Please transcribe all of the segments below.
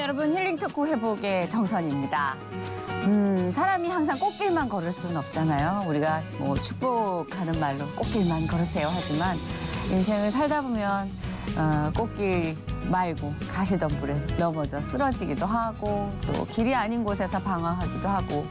여러분, 힐링 토크 회복의 정선입니다. 사람이 항상 꽃길만 걸을 수는 없잖아요. 우리가 뭐 축복하는 말로 꽃길만 걸으세요 하지만 인생을 살다 보면 꽃길 말고 가시덤불에 넘어져 쓰러지기도 하고 또 길이 아닌 곳에서 방황하기도 하고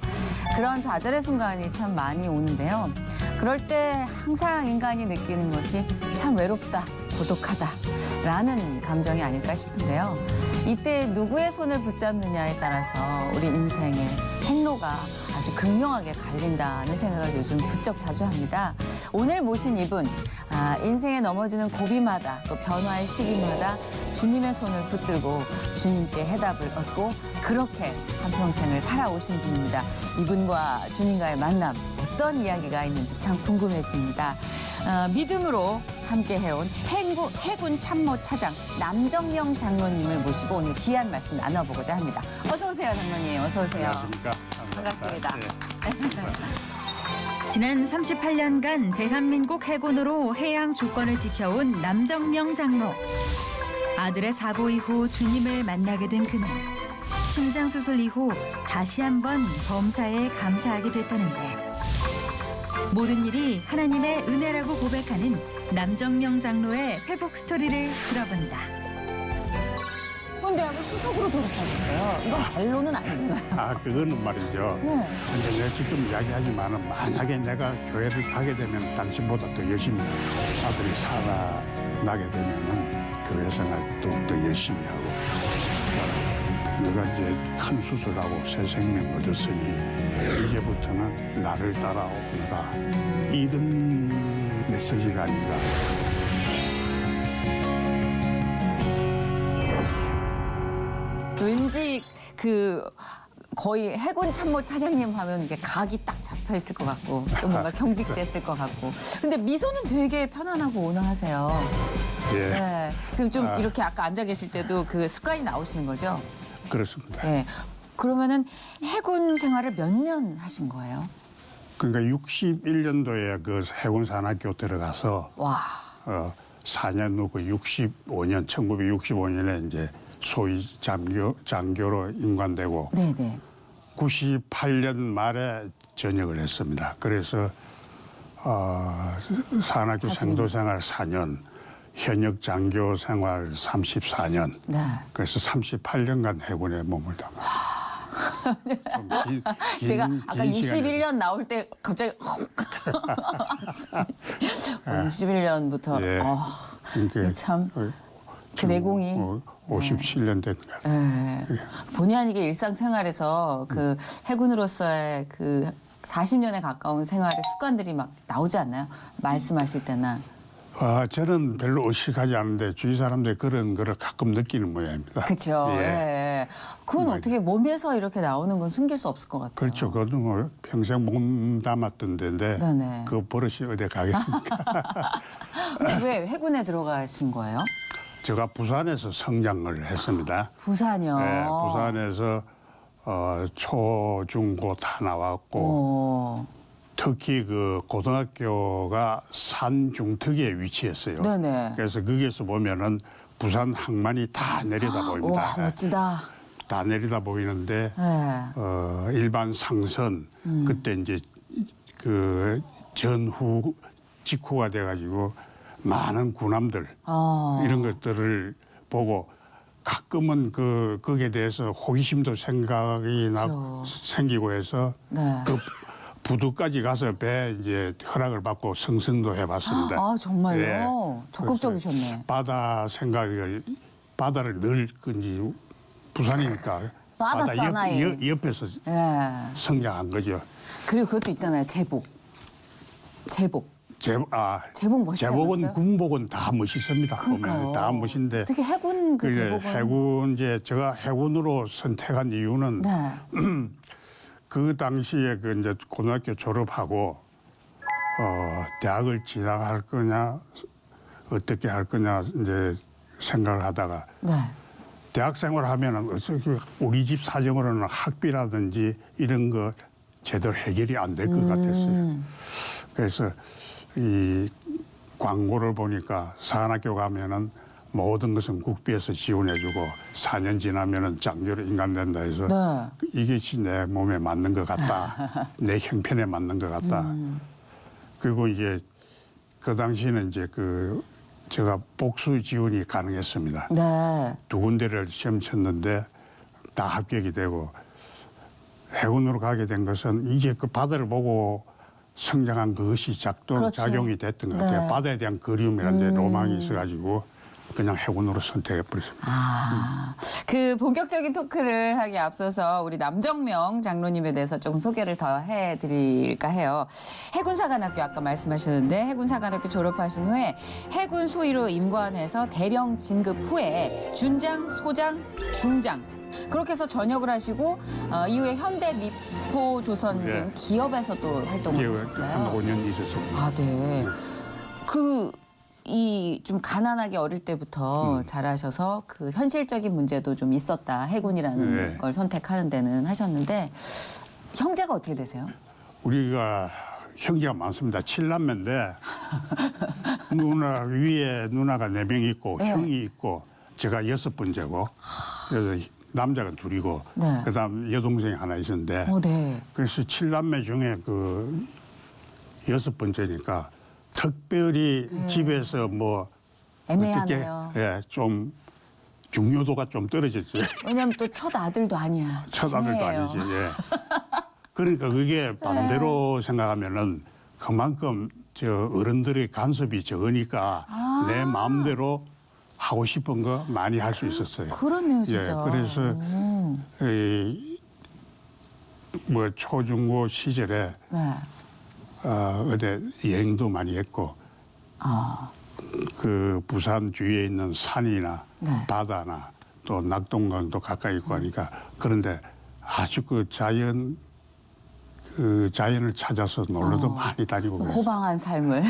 그런 좌절의 순간이 참 많이 오는데요. 그럴 때 항상 인간이 느끼는 것이 참 외롭다, 고독하다라는 감정이 아닐까 싶은데요. 이때 누구의 손을 붙잡느냐에 따라서 우리 인생의 행로가 아주 극명하게 갈린다는 생각을 요즘 부쩍 자주 합니다. 오늘 모신 이분, 인생에 넘어지는 고비마다 또 변화의 시기마다 주님의 손을 붙들고 주님께 해답을 얻고 그렇게 한평생을 살아오신 분입니다. 이분과 주님과의 만남, 어떤 이야기가 있는지 참 궁금해집니다. 믿음으로 함께 해온 해군 참모 차장 남정명 장로님을 모시고 오늘 귀한 말씀 나눠보고자 합니다. 어서 오세요, 장로님. 어서 오세요. 안녕하십니까. 반갑습니다. 네. 지난 38년간 대한민국 해군으로 해양 주권을 지켜온 남정명 장로. 아들의 사고 이후 주님을 만나게 된 그는 심장수술 이후 다시 한번 범사에 감사하게 됐다는데 모든 일이 하나님의 은혜라고 고백하는 남정명 장로의 회복 스토리를 들어본다. 군대학을 수석으로 졸업하셨어요. 이건 벨로는 아니잖아요. 그거는 말이죠. 네. 근데 내가 지금 이야기하지만은 만약에 내가 교회를 가게 되면 당신보다 더 열심히 아들이 살아나게 되면은 교회 생활 더욱더 열심히 하고 내가 이제 큰 수술하고 새 생명 얻었으니 이제부터는 나를 따라오너라 이런 메시지가 아닌가. 왠지 거의 해군 참모 차장님 하면 이게 각이 딱 잡혀 있을 것 같고 좀 뭔가 경직됐을 것 같고. 근데 미소는 되게 편안하고 온화하세요. 예. 네. 그럼 좀 이렇게 아까 앉아 계실 때도 그 습관이 나오시는 거죠? 그렇습니다. 네. 그러면은 해군 생활을 몇 년 하신 거예요? 그러니까 61년도에 그 해군 산학교 들어가서 와. 4년 후 그 65년 1965년에 이제 소위 장교로 임관되고 네네. 98년 말에 전역을 했습니다. 그래서 산학교 생도생활 4년, 현역 장교 생활 34년. 네. 그래서 38년간 해군에 머물다 제가 아까 61년 나올 때 갑자기 61년부터 예. 그러니까 참 그 내공이 57년 된 것 같아요. 예. 본의 아니게 일상생활에서 그 해군으로서의 그 40년에 가까운 생활의 습관들이 막 나오지 않나요? 말씀하실 때나. 저는 별로 의식하지 않는데 주위 사람들이 그런 거를 가끔 느끼는 모양입니다. 그렇죠. 예. 예. 그건 어떻게 몸에서 이렇게 나오는 건 숨길 수 없을 것 같아요. 그렇죠. 그건 뭐 평생 몸 담았던 데인데 네네. 그 버릇이 어디 가겠습니까? 왜 해군에 들어가신 거예요? 제가 부산에서 성장을 했습니다. 부산이요. 네, 부산에서 초, 중, 고 다 나왔고 특히 그 고등학교가 산 중턱에 위치했어요. 네네. 그래서 거기에서 보면은 부산 항만이 다 내려다 보입니다. 와, 멋지다. 다 내려다 보이는데 네. 일반 상선 그때 이제 그 전후 직후가 돼가지고 많은 군함들 이런 것들을 보고 가끔은 거기에 대해서 호기심도 생각이 그렇죠. 생기고 해서 네. 그 부두까지 가서 배 이제 허락을 받고 승선도 해봤습니다. 아, 정말요? 예. 적극적이셨네. 바다를 늘 그지 부산이니까 바다 사나이. 옆에서 예. 성장한 거죠. 그리고 그것도 있잖아요. 제복. 제복 멋있지 제복은 않았어요? 군복은 다 멋있습니다. 그러니까요. 보면 다 멋있는데 특히 해군 그 제복은. 해군 이제 제가 해군으로 선택한 이유는 네. 그 당시에 그 이제 고등학교 졸업하고 대학을 진학할 거냐 어떻게 할 거냐 이제 생각을 하다가 네. 대학 생활하면은 우리 집 사정으로는 학비라든지 이런 거 제대로 해결이 안 될 것 같았어요. 그래서 이 광고를 보니까 사관학교 가면은 모든 것은 국비에서 지원해주고 4년 지나면은 장교로 인간된다 해서 네. 이것이 내 몸에 맞는 것 같다. 내 형편에 맞는 것 같다. 그리고 이제 그 당시에는 이제 그 제가 복수 지원이 가능했습니다. 네. 2군데를 시험 쳤는데 다 합격이 되고 해군으로 가게 된 것은 이제 그 바다를 보고 성장한 그것이 그렇죠. 작용이 됐던 것 같아요. 네. 바다에 대한 그리움이라는 로망이 있어가지고 그냥 해군으로 선택해버렸습니다. 아, 그 본격적인 토크를 하기 앞서서 우리 남정명 장로님에 대해서 조금 소개를 더 해드릴까 해요. 해군사관학교 아까 말씀하셨는데 해군사관학교 졸업하신 후에 해군 소위로 임관해서 대령 진급 후에 준장, 소장, 중장 그렇게 해서 전역을 하시고 이후에 현대 미포조선 등 네. 기업에서도 활동을 하셨어요. 한 5년 있었습니다. 아, 네. 이 좀 가난하게 어릴 때부터 자라셔서 그 현실적인 문제도 좀 있었다. 해군이라는 네. 걸 선택하는 데는 하셨는데 형제가 어떻게 되세요? 우리가 형제가 많습니다. 7남매인데 누나 위에 누나가 4명 있고 네. 형이 있고 제가 6번째고 그래서 남자가 2이고 네. 그다음 여동생이 하나 있었는데 네. 그래서 7남매 중에 그 6번째니까 특별히 집에서 뭐 애매하네요. 좀 중요도가 좀 떨어졌죠. 왜냐면 또 첫 아들도 아니야. 첫 아들도 애매해요. 아니지. 예. 그러니까 그게 반대로 생각하면은 그만큼 저 어른들의 간섭이 적으니까 내 마음대로 하고 싶은 거 많이 할 수 있었어요. 그렇네요, 진짜. 예, 그래서 뭐 초중고 시절에 네. 어디 여행도 많이 했고 아, 그 부산 주위에 있는 산이나 네. 바다나 또 낙동강도 가까이 있고 하니까 그런데 아주 그 자연을 찾아서 놀러도 많이 다니고 그랬어요. 호방한 삶을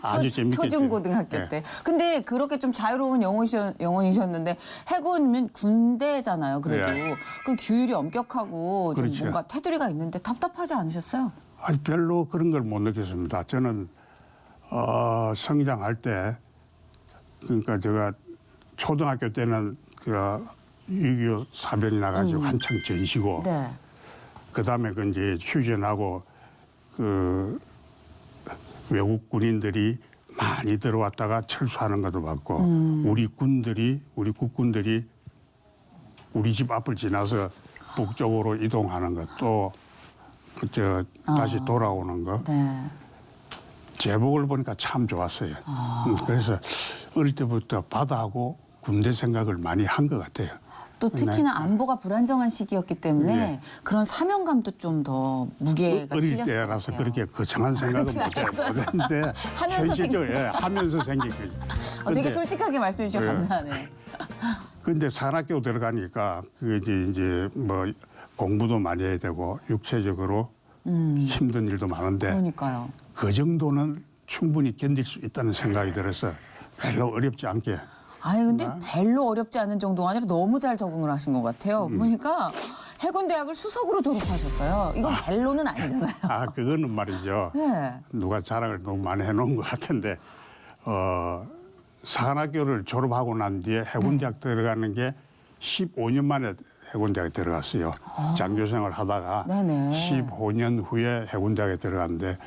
아주 재밌겠죠. 초중고등학교 예. 때. 근데 그렇게 좀 자유로운 영혼이셨는데 해군은 군대잖아요. 그래도 예. 그 규율이 엄격하고 좀 그렇죠. 뭔가 테두리가 있는데 답답하지 않으셨어요? 아니 별로 그런 걸 못 느꼈습니다. 저는 성장할 때 그러니까 제가 초등학교 때는 그 6.25 사변이 나가지고 한창 전시고 네. 그다음에 그 이제 휴전하고 그 외국 군인들이 많이 들어왔다가 철수하는 것도 봤고 우리 국군들이 우리 집 앞을 지나서 북쪽으로 이동하는 것도 다시 돌아오는 거 네. 제복을 보니까 참 좋았어요. 그래서 어릴 때부터 바다하고 군대 생각을 많이 한 것 같아요. 또 특히나 네. 안보가 불안정한 시기였기 때문에 네. 그런 사명감도 좀 더 무게가 어릴 실렸을 것 때라서 같아요. 그렇게 거창한 생각은 못했는데 하면서 현실적으로 하면서 생긴 거죠. 되게 근데 솔직하게 말씀해 주셔서 네. 감사하네요. 근데 산학교 들어가니까 그게 이제 뭐 공부도 많이 해야 되고 육체적으로 힘든 일도 많은데 그러니까요. 그 정도는 충분히 견딜 수 있다는 생각이 들어서 별로 어렵지 않게. 아니 근데 별로 어렵지 않은 정도가 아니라 너무 잘 적응을 하신 것 같아요. 보니까 해군대학을 수석으로 졸업하셨어요. 이건 별로는 아니잖아요. 그거는 말이죠. 네. 누가 자랑을 너무 많이 해놓은 것 같은데 산학교를 졸업하고 난 뒤에 해군대학 들어가는 게 15년 만에 해군대학에 들어갔어요. 장교생활 하다가 네네. 15년 후에 해군대학에 들어갔는데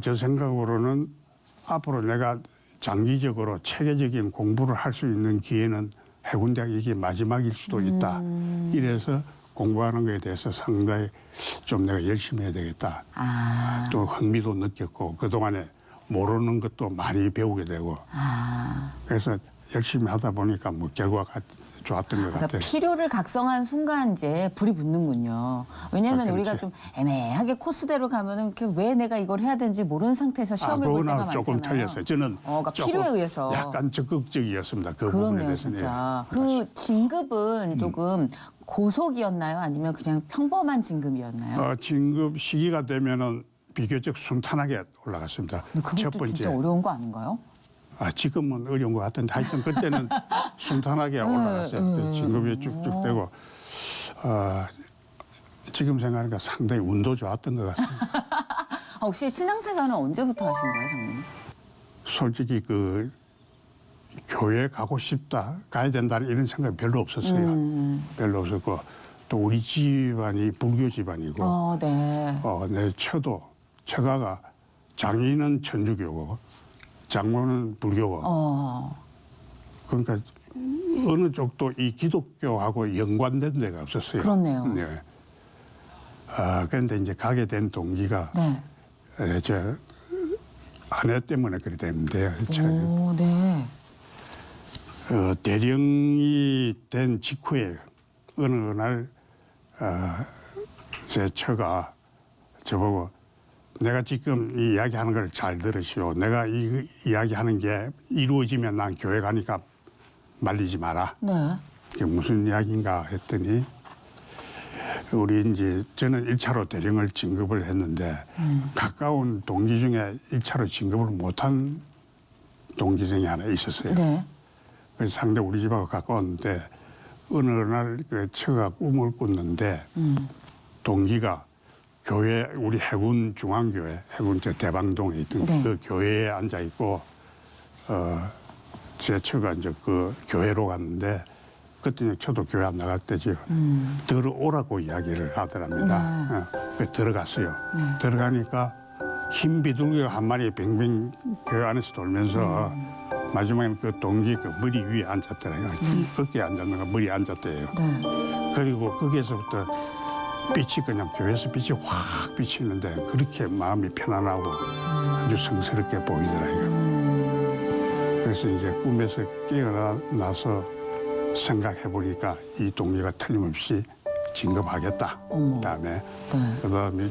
저 생각으로는 앞으로 내가 장기적으로 체계적인 공부를 할 수 있는 기회는 해군대학이 이게 마지막일 수도 있다. 이래서 공부하는 것에 대해서 상당히 좀 내가 열심히 해야 되겠다. 또 흥미도 느꼈고 그동안에 모르는 것도 많이 배우게 되고 그래서 열심히 하다 보니까 뭐 결과가 좋았던 것 그러니까 같아요. 필요를 각성한 순간 이제 불이 붙는군요. 왜냐하면 그렇지. 우리가 좀 애매하게 코스대로 가면은 왜 내가 이걸 해야 되는지 모르는 상태에서 시험을 볼 때가 그거는 많잖아요. 조금 틀렸어요. 저는 그러니까 조금 필요에 의해서. 약간 적극적이었습니다. 그 부분에 그렇네요, 대해서는. 진짜. 그 진급은 조금 고속이었나요? 아니면 그냥 평범한 진급이었나요? 진급 시기가 되면은 비교적 순탄하게 올라갔습니다. 근데 첫 그것도 번째. 진짜 어려운 거 아닌가요? 지금은 어려운 것 같은데 하여튼 그때는 순탄하게 올라갔어요. 진급이 쭉쭉 되고 지금 생각하니까 상당히 운도 좋았던 것 같습니다. 혹시 신앙생활은 언제부터 하신 거예요, 장님? 솔직히 그 교회 가고 싶다, 가야 된다는 이런 생각이 별로 없었어요. 별로 없었고 또 우리 집안이 불교 집안이고 네. 내 처가가 장인은 천주교고 장모는 불교고 그러니까 어느 쪽도 이 기독교하고 연관된 데가 없었어요. 그렇네요. 네. 그런데 이제 가게 된 동기가 네. 저 아내 때문에 그래 됐는데요. 오, 네. 대령이 된 직후에 어느 날 제 처가 저보고 내가 지금 이 이야기하는 걸 잘 들으시오. 내가 이 이야기하는 게 이루어지면 난 교회 가니까 말리지 마라. 네. 이게 무슨 이야기인가 했더니 우리 이제 저는 1차로 대령을 진급을 했는데 가까운 동기 중에 1차로 진급을 못한 동기생이 하나 있었어요. 네. 그래서 상대 우리 집하고 가까웠는데 어느 날 그 처가 꿈을 꿨는데 동기가 교회 우리 해군 중앙교회 해군 저 대방동에 있던 네. 그 교회에 앉아 있고 제 처가 이제 그 교회로 갔는데 그때 저도 교회 안 나갈 때죠. 들어오라고 이야기를 하더랍니다. 그 들어갔어요. 들어가니까 흰 비둘기가 한 마리 뱅뱅 교회 안에서 돌면서 마지막에는 그 동기 그 머리 위에 앉았더래요. 어깨에 앉았는가 머리에 앉았대요. 네. 그리고 거기에서부터 빛이 그냥 교회에서 빛이 확 비치는데 그렇게 마음이 편안하고 아주 성스럽게 보이더라고요. 그래서 이제 꿈에서 깨어나서 생각해 보니까 이 동기가 틀림없이 진급하겠다. 그다음에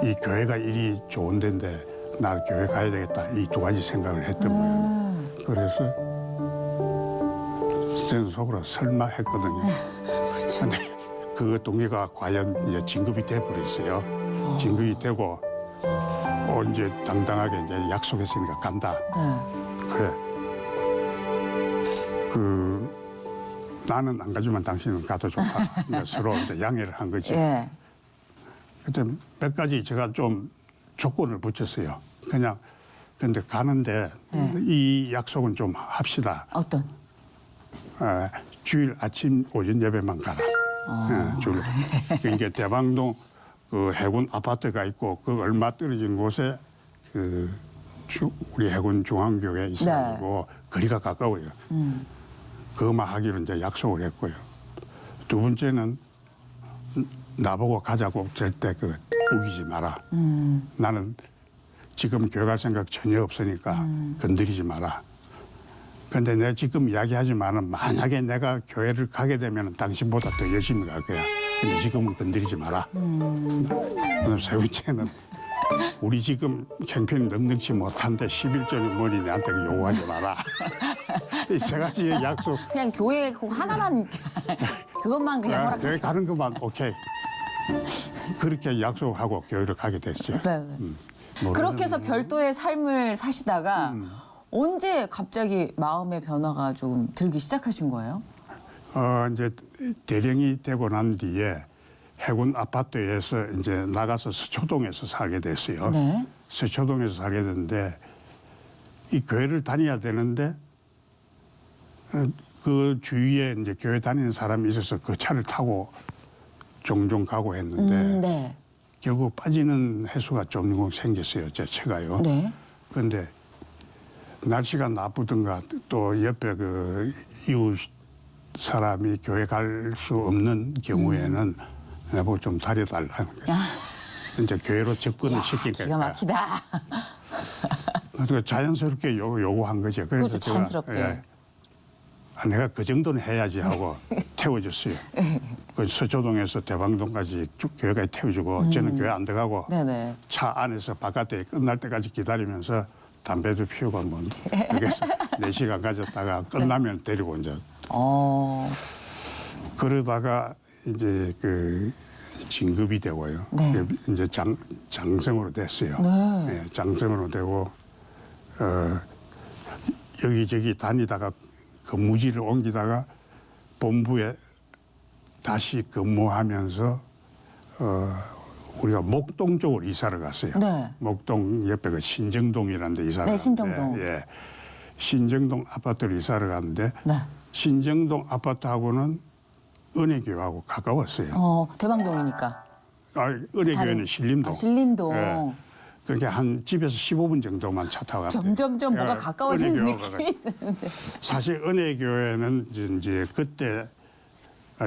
이 교회가 일이 좋은 데인데 나 교회 가야 되겠다. 이 두 가지 생각을 했던 거예요. 그래서 저는 속으로 설마 했거든요. 그런데 그 동기가 과연 이제 진급이 돼버렸어요. 진급이 되고 이제 당당하게 이제 약속했으니까 간다. 그래. 나는 안 가지만 당신은 가도 좋다. 이제 서로 이제 양해를 한 거지. 예. 그때 몇 가지 제가 좀 조건을 붙였어요. 그냥 근데 가는데 이 약속은 좀 합시다. 어떤? 주일 아침 오전 예배만 가라. 주로. 그러니까 대방동 그 해군 아파트가 있고 그 얼마 떨어진 곳에 그 우리 해군 중앙교회 있어가지고 거리가 가까워요. 그것만 하기로 이제 약속을 했고요. 두 번째는 나보고 가자고 절대 우기지 마라. 나는 지금 교회 갈 생각 전혀 없으니까 건드리지 마라. 그런데 내가 지금 이야기하지만은 만약에 내가 교회를 가게 되면 당신보다 더 열심히 갈 거야. 근데 지금은 건드리지 마라. 세 번째는 우리 지금 형편이 넉넉지 못한데 11조는 뭐니 내한테 요구하지 마라. 이 세 가지 약속. 그냥 교회 꼭 하나만 그것만 그냥 교회 허락하시고. 가는 것만 오케이. 그렇게 약속하고 교회를 가게 됐죠. 네. 그렇게 해서 별도의 삶을 사시다가 언제 갑자기 마음의 변화가 조금 들기 시작하신 거예요? 이제 대령이 되고 난 뒤에 해군 아파트에서 이제 나가서 서초동에서 살게 됐어요. 네. 서초동에서 살게 됐는데 이 교회를 다녀야 되는데 그 주위에 이제 교회 다니는 사람이 있어서 그 차를 타고 종종 가고 했는데 네. 결국 빠지는 횟수가 좀 생겼어요. 제 차가요. 네. 그런데 날씨가 나쁘든가 또 옆에 그 이웃 사람이 교회 갈 수 없는 경우에는 내보고 좀 다려달라는 거예요. 이제 교회로 접근을 시킨 기가 거예요. 막히다. 그래서 자연스럽게 요구한 거죠. 그래서 그것도 자연스럽게. 내가 그 정도는 해야지 하고 태워줬어요. 그 서초동에서 대방동까지 쭉 교회까지 태워주고 저는 교회 안 들어가고 네네. 차 안에서 바깥에 끝날 때까지 기다리면서 담배도 피우고 뭐 여기서 4시간 가졌다가 끝나면 데리고 이제 그러다가 이제 그 진급이 되고요. 네. 이제 장성으로 됐어요. 네. 네, 장성으로 되고 여기저기 다니다가 근무지를 옮기다가 본부에 다시 근무하면서 우리가 목동 쪽으로 이사를 갔어요. 네. 목동 옆에 그 신정동이라는 데 이사를 네, 갔는데, 신정동. 예. 신정동 아파트로 이사를 갔는데 네. 신정동 아파트하고는 은혜교회하고 가까웠어요. 대방동이니까. 은혜교회는 다른- 신림동. 신림동. 예. 그렇게 한 집에서 15분 정도만 차 타고 갔대요. 점점점 뭐가 가까워지는 은혜교회가 느낌이 드는데. 사실 은혜교회는 이제 그때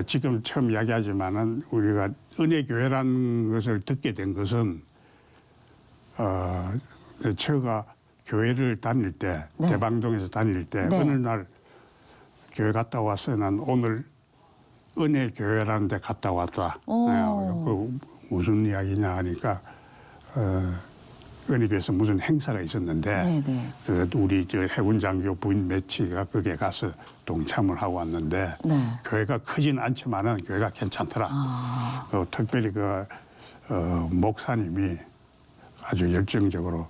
지금 처음 이야기하지만은 우리가 은혜교회라는 것을 듣게 된 것은 제가 교회를 다닐 때 네. 대방동에서 다닐 때 네. 어느 날 교회 갔다 왔어요. 난 오늘 은혜교회라는 데 갔다 왔다. 오. 그 무슨 이야기냐 하니까 은혜교회에서 무슨 행사가 있었는데 네네. 그 우리 저 해군 장교 부인 매치가 거기에 가서 동참을 하고 왔는데 네. 교회가 크진 않지만은 교회가 괜찮더라. 특별히 그 목사님이 아주 열정적으로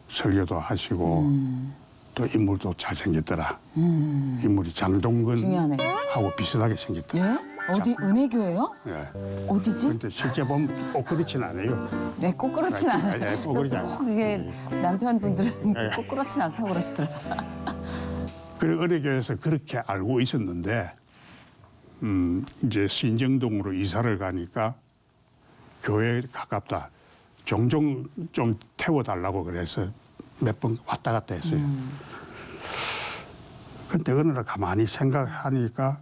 설교도 하시고 또 인물도 잘 생겼더라. 인물이 장동건 중요하네. 하고 비슷하게 생겼다. 예? 어디 은혜교회요? 예. 어디지? 근데 실제 보면 꼭 그렇진 않아요. 네, 꼭 그렇진 않아요. 예, 꼭 그렇지 않아요. 꼭 이게 남편분들은 예. 꼭 그렇진 않다고 그러시더라. 그리고 은혜교회에서 그렇게 알고 있었는데 이제 신정동으로 이사를 가니까 교회에 가깝다. 종종 좀 태워달라고 그래서 몇 번 왔다 갔다 했어요. 근데 어느 날 가만히 생각하니까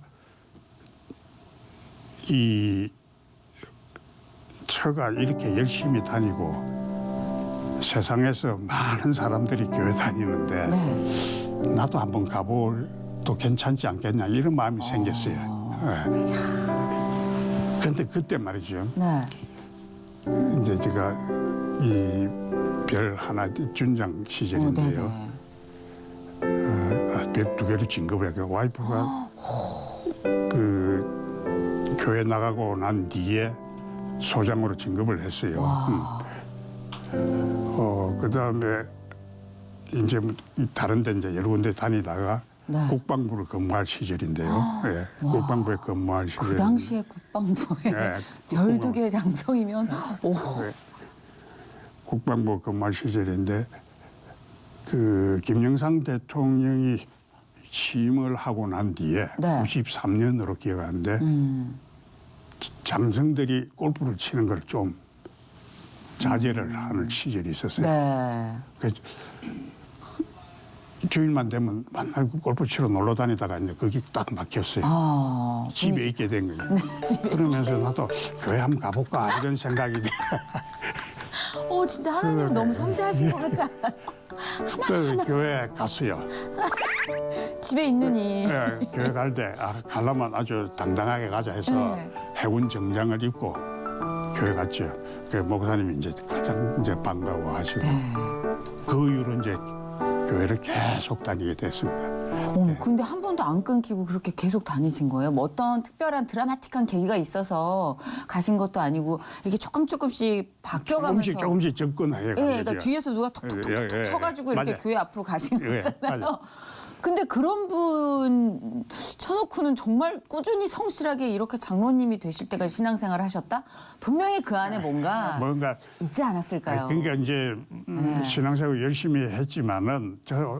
이 처가 이렇게 열심히 다니고 세상에서 많은 사람들이 교회 다니는데 네. 나도 한번 가볼 또 괜찮지 않겠냐 이런 마음이 생겼어요. 그런데 그때 말이죠. 네. 이제 제가 이 별 하나 준장 시절인데요. 네네. 별 두 개로 진급을 해서 와이프가 그 교회 나가고 난 뒤에 소장으로 진급을 했어요. 그다음에 이제 다른 데 이제 여러 군데 다니다가 네. 국방부를 근무할 시절인데요. 예, 국방부에 근무할 시절. 그 당시에 국방부에 네, 별 두 개 장성이면 오. 네. 국방부 근무할 시절인데 그 김영삼 대통령이 취임을 하고 난 뒤에 네. 93년으로 기억하는데 장성들이 골프를 치는 걸 좀 자제를 하는 시절이 있었어요. 네. 그래서 주일만 되면 맨날 골프 치러 놀러 다니다가 이제 거기 딱 막혔어요. 집에 있게 된 거예요. 그러면서 나도 교회 한번 가볼까 이런 생각이 진짜 하나님은 너무 섬세하신 것 같지 않아요? 그래서 교회에 갔어요. 집에 있느니. 예, 교회 갈 때 가려면 아주 당당하게 가자 해서 네. 해군 정장을 입고 교회 갔죠. 그 목사님이 이제 가장 이제 반가워하시고 네. 그 이후로 이제 교회를 계속 다니게 됐습니다. 근데 한 번도 안 끊기고 그렇게 계속 다니신 거예요? 뭐 어떤 특별한 드라마틱한 계기가 있어서 가신 것도 아니고 이렇게 조금씩 바뀌어가면서. 조금씩 접근해요. 예, 그러니까 뒤에서 누가 톡톡톡 예, 쳐가지고 이렇게 맞아요. 교회 앞으로 가신 예, 거잖아요. 맞아요. 근데 그런 분 쳐놓고는 정말 꾸준히 성실하게 이렇게 장로님이 되실 때까지 신앙생활을 하셨다? 분명히 그 안에 뭔가 있지 않았을까요? 그러니까 이제 신앙생활 열심히 했지만은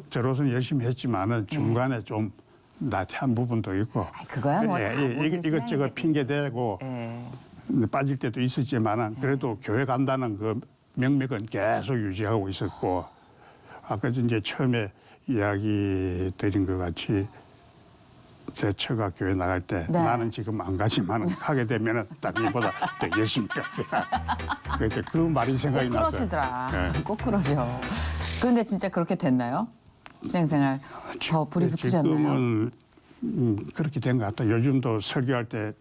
저로서는 열심히 했지만은 중간에 좀 나태한 부분도 있고 그거야 뭐 다 모든 이것저것 신앙인들이. 핑계 대고 빠질 때도 있었지만은 그래도 교회 간다는 그 명맥은 계속 유지하고 있었고 아까 이제 처음에 이야기 드린 것 같이 제 처가 교회 나갈 때 네. 나는 지금 안 가지만 하게 되면은 딱 이보다 더 열심히 가게. 그래서 그 말이 생각이 꼭 났어요. 그러시더라. 네. 꼭 그러죠. 그런데 진짜 그렇게 됐나요? 신앙생활 더 불이 붙으셨나요? 지금은 그렇게 된 것 같아요. 요즘도 설교할 때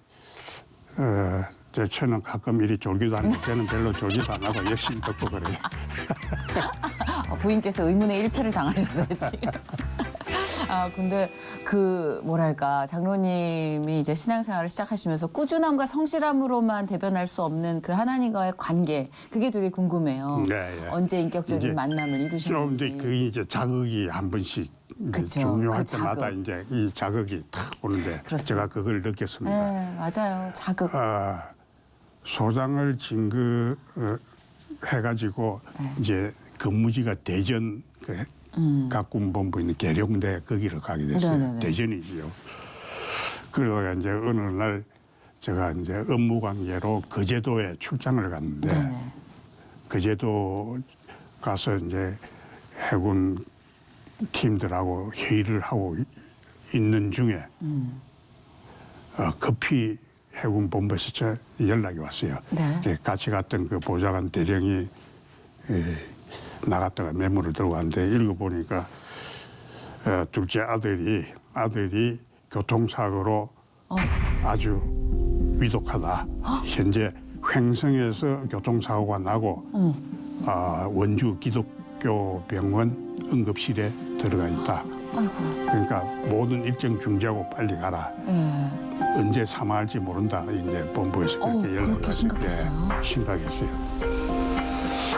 저는 가끔 이리 졸기도 하는데 저는 별로 졸기도 안 하고 열심히 듣고 그래요. 부인께서 의문의 일패를 당하셨어요, 지금. 근데 그 뭐랄까 장로님이 이제 신앙생활을 시작하시면서 꾸준함과 성실함으로만 대변할 수 없는 그 하나님과의 관계 그게 되게 궁금해요. 네, 예. 언제 인격적인 이제 만남을 좀 이루셨는지. 이제 그 이제 자극이 한 번씩 이제 그쵸, 중요할 그 때마다 자극. 이제 이 자극이 탁 오는데 그렇습니다. 제가 그걸 느꼈습니다. 네, 맞아요. 자극. 소장을 진급해가지고 네. 이제 근무지가 대전 각군본부 있는 계룡대 거기를 가게 됐어요. 네네네. 대전이지요. 그러다가 이제 어느 날 제가 이제 업무 관계로 거제도에 출장을 갔는데 네네. 거제도 가서 이제 해군 팀들하고 회의를 하고 있는 중에 급히 해군 본부에서 저 연락이 왔어요. 네. 같이 갔던 그 보좌관 대령이 나갔다가 메모를 들고 왔는데 읽어보니까 둘째 아들이 교통사고로 아주 위독하다. 현재 횡성에서 교통사고가 나고 원주 기독교병원 응급실에 들어가 있다. 아이고. 그러니까 모든 일정 중지하고 빨리 가라. 예. 언제 사망할지 모른다. 이제 본부에서 그렇게 연락이 그렇게 왔어요. 심각했어요? 예, 심각했어요.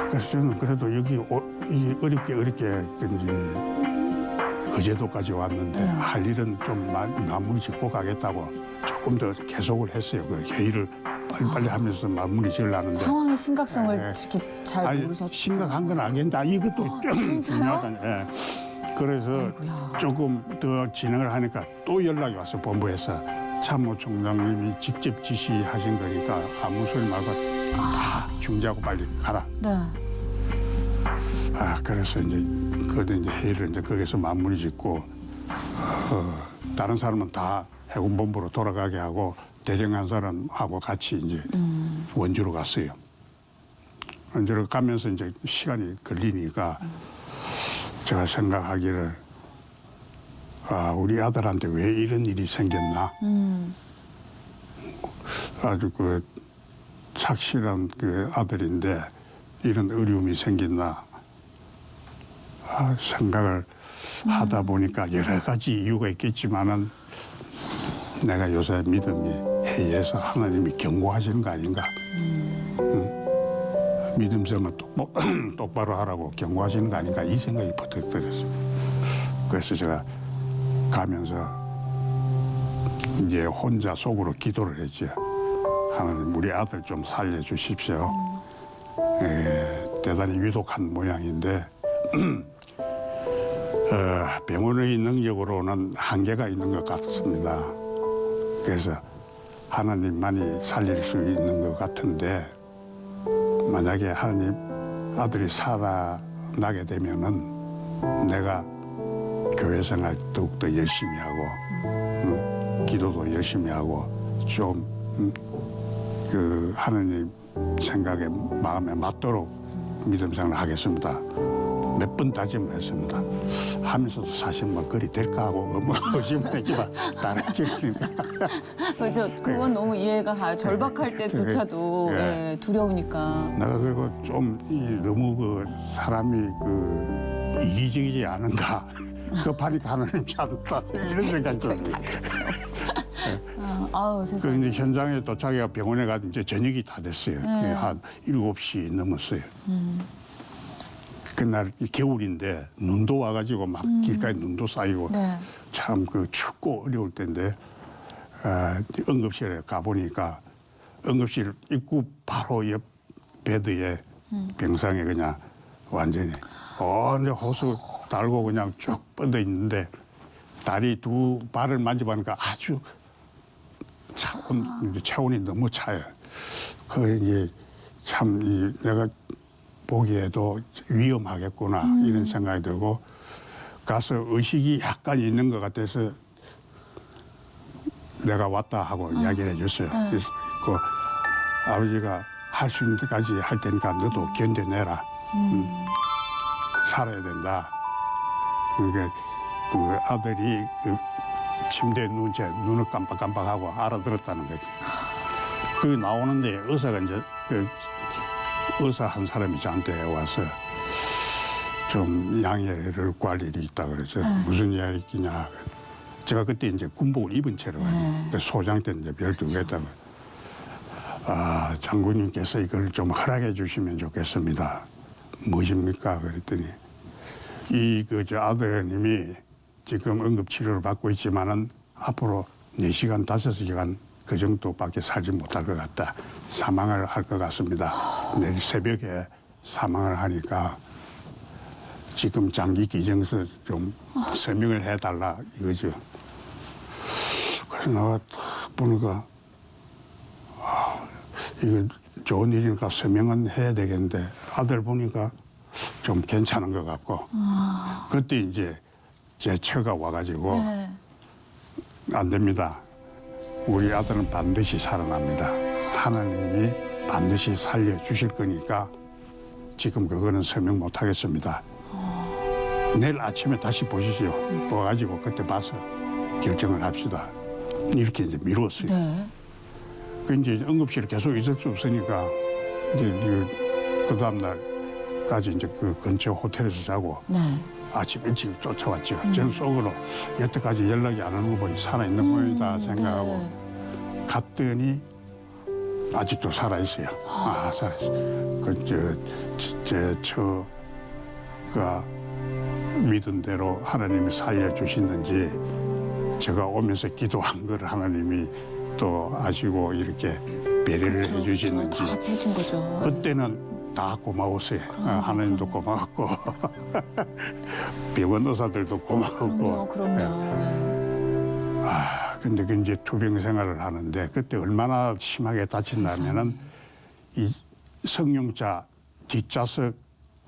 그래서 저는 그래도 여기 이 어렵게 이제 거제도까지 왔는데 네. 할 일은 좀 마무리 짓고 가겠다고 조금 더 계속을 했어요. 그 회의를 빨리빨리 하면서 마무리 지으려는데 상황의 심각성을 네. 이렇게 잘 아니, 모르셨죠. 심각한 건 알겠는데 이것도 좀 진짜요? 중요하다. 예. 그래서 아이고야. 조금 더 진행을 하니까 또 연락이 왔어 본부에서 참모총장님이 직접 지시하신 거니까 아무 소리 말고 다 중지하고 빨리 가라. 네. 그래서 이제 그때 이제 회의를 이제 거기서 마무리 짓고 다른 사람은 다 해군본부로 돌아가게 하고 대령한 사람하고 같이 이제 원주로 갔어요. 원주로 가면서 이제 시간이 걸리니까 제가 생각하기를 우리 아들한테 왜 이런 일이 생겼나? 아주 그 착실한 그 아들인데 이런 어려움이 생겼나? 생각을 하다 보니까 여러 가지 이유가 있겠지만은 내가 요새 믿음이 해이해서 하나님이 경고하시는 거 아닌가? 믿음생활 똑바로 하라고 경고하시는 거 아닌가? 이 생각이 버뜩 들었어요. 그래서 제가 가면서 이제 혼자 속으로 기도를 했죠. 하나님 우리 아들 좀 살려주십시오. 대단히 위독한 모양인데 병원의 능력으로는 한계가 있는 것 같습니다. 그래서 하나님만이 살릴 수 있는 것 같은데 만약에 하나님 아들이 살아나게 되면은 내가 교회 생활 더욱더 열심히 하고 기도도 열심히 하고 좀 그 하나님 생각에 마음에 맞도록 믿음 생활을 하겠습니다. 몇 번 다짐을 했습니다. 하면서도 사실 뭐 그리 될까 하고 뭐 의심을 했지만 다른 길이니까. 그렇죠. 그건 너무 이해가 가요. 절박할 때조차도 예. 예, 두려우니까. 내가 그리고 좀 너무 그 사람이 그 이기적이지 않은가. 급하니까 하나님 찾았다. 이런 생각이 들어요. 아우 그 세상에. 이제 현장에 도착해가 병원에 가 이제 저녁이 다 됐어요. 네. 한 7시 넘었어요. 그날 겨울인데 눈도 와가지고 막 길가에 눈도 쌓이고 네. 참 그 춥고 어려울 때인데 응급실에 가보니까 응급실 입구 바로 옆 베드에 병상에 그냥 완전히 이제 호수 달고 그냥 쭉 뻗어 있는데 다리 두 발을 만져보니까 아주 체온이 너무 차요. 그 이게 참 내가 보기에도 위험하겠구나 이런 생각이 들고 가서 의식이 약간 있는 것 같아서 내가 왔다 하고 이야기를 해줬어요. 그래서 그 아버지가 할 수 있는 데까지 할 테니까 너도 견뎌내라. 살아야 된다. 그러니까 그 아들이 그 침대에 누운 채 눈을 깜빡깜빡하고 알아들었다는 거지. 그 나오는데 의사가 이제 그 의사 한 사람이 저한테 와서 좀 양해를 구할 일이 있다 그래서 무슨 이야기 있냐. 제가 그때 이제 군복을 입은 채로 소장 때 이제 별도 했다고. 장군님께서 이걸 좀 허락해 주시면 좋겠습니다. 무엇입니까? 그랬더니 저 아드님이 지금 응급치료를 받고 있지만은 앞으로 4시간, 5시간 그 정도밖에 살지 못할 것 같다. 사망을 할 것 같습니다. 내일 새벽에 사망을 하니까 지금 장기 기증서 좀 서명을 해달라 이거죠. 그래서 내가 딱 보니까 이거 좋은 일이니까 서명은 해야 되겠는데 아들 보니까 좀 괜찮은 것 같고 그때 이제 제 처가 와가지고 네. 안 됩니다. 우리 아들은 반드시 살아납니다. 하나님이 반드시 살려주실 거니까 지금 그거는 서명 못 하겠습니다. 내일 아침에 다시 보시죠. 와가지고 그때 봐서 결정을 합시다. 이렇게 이제 미뤘어요. 네. 그 이제 응급실에 계속 있을 수 없으니까 이제 그 다음 날까지 이제 그 근처 호텔에서 자고 네. 아침 일찍 쫓아왔죠. 저는 속으로 여태까지 연락이 안 오는 거 보니 살아있는 모양이다 생각하고 네. 갔더니 아직도 살아있어요. 아, 살아있어요. 제 처가 믿은 대로 하나님이 살려주시는지 제가 오면서 기도한 걸 하나님이 또 아시고 이렇게 배려를 그렇죠, 해주시는지 다 해준 거죠. 그때는 다 고마웠어요. 하나님도 고마웠고 병원 의사들도 고마웠고. 그럼요. 근데 그 이제 투병 생활을 하는데 그때 얼마나 심하게 다친다면은 이 성룡차 뒷좌석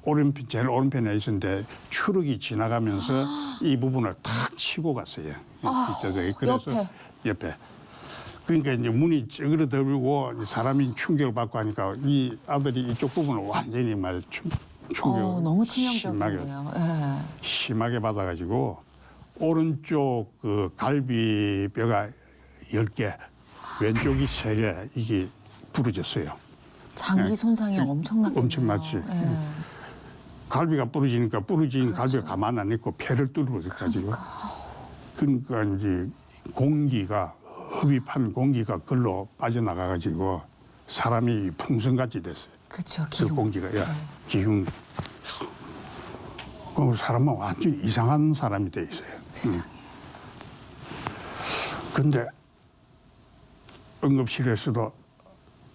오른편 제일 오른편에 있었는데 추락이 지나가면서 이 부분을 탁 치고 갔어요. 뒷좌석에. 그래서 옆에. 그러니까 이제 문이 찌그러들고 사람이 충격을 받고 하니까 이 아들이 이쪽 부분을 완전히 말 충격 너무 치명적이네요. 심하게 받아가지고 오른쪽 그 갈비뼈가 10개, 왼쪽이 3개 이게 부러졌어요. 장기 손상이 엄청났겠네요. 엄청났지. 갈비가 부러지니까 부러진 갈비가 가만 안 있고 폐를 뚫어가지고. 그러니까 이제 공기가 흡입한 공기가 글로 빠져나가가지고 사람이 풍선같이 됐어요. 그렇죠. 그 공기가 기흉. 그 사람은 완전 이상한 사람이 돼 있어요. 세상에. 근데 응급실에서도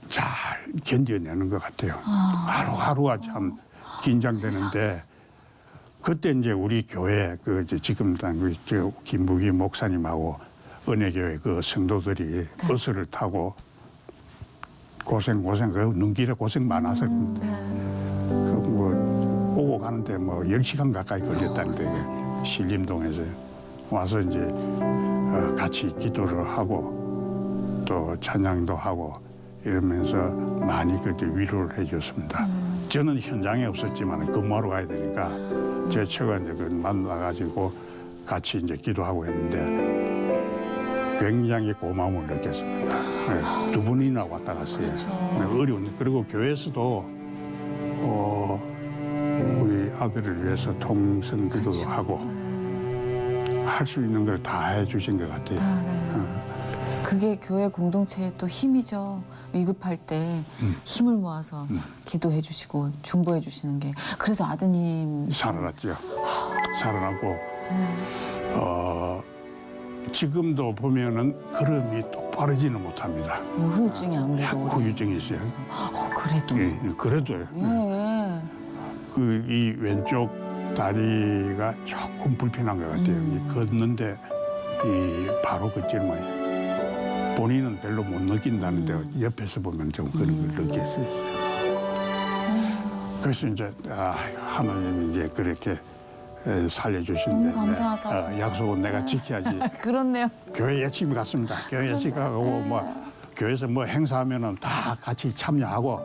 잘 견뎌내는 것 같아요. 하루하루가 참 긴장되는데 그때 이제 우리 교회 그 지금 저 김부기 목사님하고 은혜교회 그 성도들이 버스를 타고 고생 그 눈길에 고생 많아서 그 뭐 오고 가는데 뭐 10시간 가까이 걸렸다는데 신림동에서 와서 이제 같이 기도를 하고 또 찬양도 하고 이러면서 많이 그때 위로를 해줬습니다. 저는 현장에 없었지만 근무하러 가야 되니까 제 처가 이제 만나가지고 같이 이제 기도하고 했는데 굉장히 고마움을 느꼈습니다. 네, 2번이나 왔다 갔어요. 네, 어려운. 그리고 교회에서도 우리 아들을 위해서 통성 기도도 하고 할 수 있는 걸 다 해주신 것 같아요. 그게 교회 공동체의 또 힘이죠. 위급할 때 힘을 모아서 기도해 주시고 중보해 주시는 게. 그래서 아드님 살아났죠. 살아났고 지금도 보면은 걸음이 똑바르지는 못합니다. 후유증이 아무래도 후유증이 있어요. 그래도. 그래도요. 이 왼쪽 다리가 조금 불편한 것 같아요. 걷는데 바로 걷질 못해요. 본인은 별로 못 느낀다는데 옆에서 보면 좀 그런 걸 느낄 수 있어요. 그래서 이제 하나님이 이제 그렇게 살려주신데 너무 감사하다, 약속은 내가 지켜야지. 그렇네요. 교회 열심히 갔습니다. 교회 열심히 가고 뭐 교회에서 뭐 행사하면은 다 같이 참여하고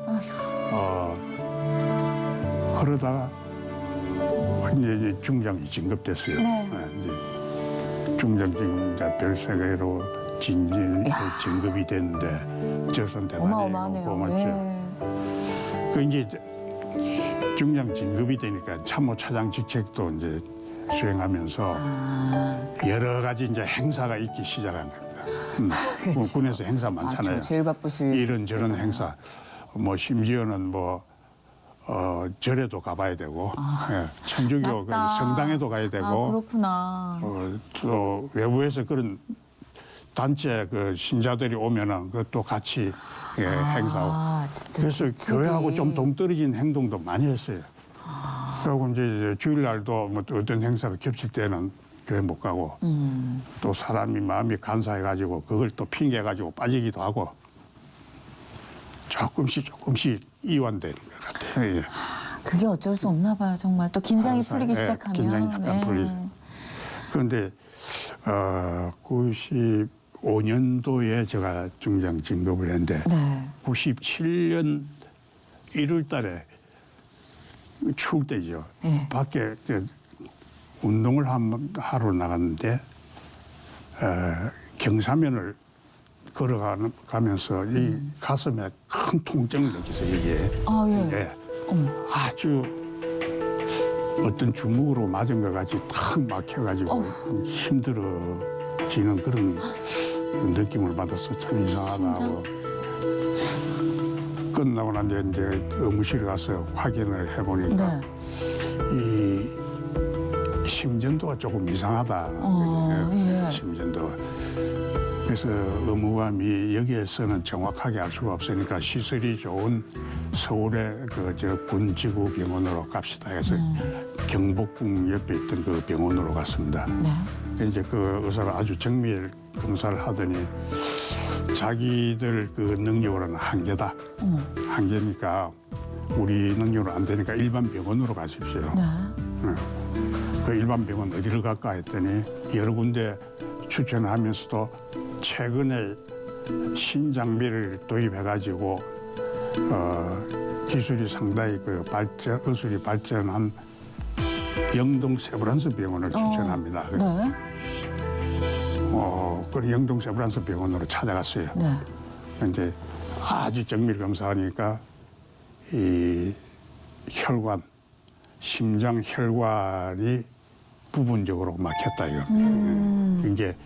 그러다가 이제 중장이 진급됐어요. 이제 중장 지금 이제 별세계로 진급이 됐는데 저선 대단히 어마어마하네요. 고맙죠. 그 이제 중장 진급이 되니까 참모 차장 직책도 이제 수행하면서 여러 가지 이제 행사가 있기 시작한 겁니다. 그렇죠. 군에서 행사 많잖아요. 제일 바쁘실 이런저런 행사, 뭐 심지어는 뭐 절에도 가봐야 되고, 천주교 그 성당에도 가야 되고, 그렇구나. 또 외부에서 그런 단체 그 신자들이 오면은 그것도 같이 행사하고. 진짜 그래서 교회하고 좀 동떨어진 행동도 많이 했어요. 그리고 이제 주일날도 뭐 어떤 행사가 겹칠 때는 교회 못 가고 또 사람이 마음이 간사해가지고 그걸 또 핑계가지고 빠지기도 하고 조금씩 이완되는 것 같아요. 예. 그게 어쩔 수 없나 봐요, 정말. 또 긴장이 항상, 풀리기 예, 시작하면. 긴장이 잠깐 풀리죠. 그런데 95년도에 제가 중장 진급을 했는데 네. 97년 1월 달에 추울 때죠. 예. 밖에 운동을 하러 나갔는데 경사면을 걸어가면서 이 가슴에 큰 통증을 느꼈어요. 이게. 아, 예. 네. 어머. 아주 어떤 주먹으로 맞은 것 같이 탁 막혀가지고 힘들어지는 그런 느낌을 받아서 참 이상하다고. 끝나고 난 뒤에 이제 의무실에 가서 확인을 해보니까 네. 이 심전도가 조금 이상하다. 예. 심전도가. 그래서 의무감이 여기에서는 정확하게 알 수가 없으니까 시설이 좋은 서울의 군지구 병원으로 갑시다 해서 경복궁 옆에 있던 그 병원으로 갔습니다. 네. 이제 그 의사가 아주 정밀 검사를 하더니 자기들 그 능력으로는 한계다. 한계니까 우리 능력으로 안 되니까 일반 병원으로 가십시오. 네. 그 일반 병원 어디를 갈까 했더니 여러 군데 추천하면서도 최근에 신장비를 도입해가지고 기술이 상당히 의술이 발전한 영동 세브란스 병원을 추천합니다. 네. 그 영동 세브란스 병원으로 찾아갔어요. 네. 이제 아주 정밀 검사하니까 이 혈관, 심장 혈관이 부분적으로 막혔다 이거. 이게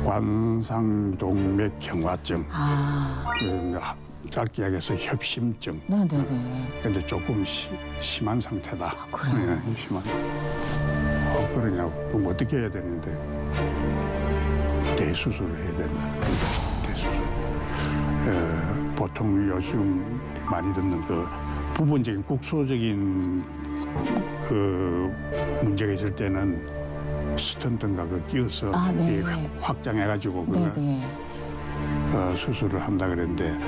관상동맥 경화증, 아. 짧게 이야기해서 협심증. 네네네. 근데 조금 심한 상태다. 그래요? 네, 심한. 그러냐고. 그럼 어떻게 해야 되는데? 대수술을 해야 된다. 대수술. 보통 요즘 많이 듣는 그 부분적인 국소적인 그 문제가 있을 때는 스턴트인가 그 끼워서 네. 확장해가지고 그걸 네네. 수술을 한다 그랬는데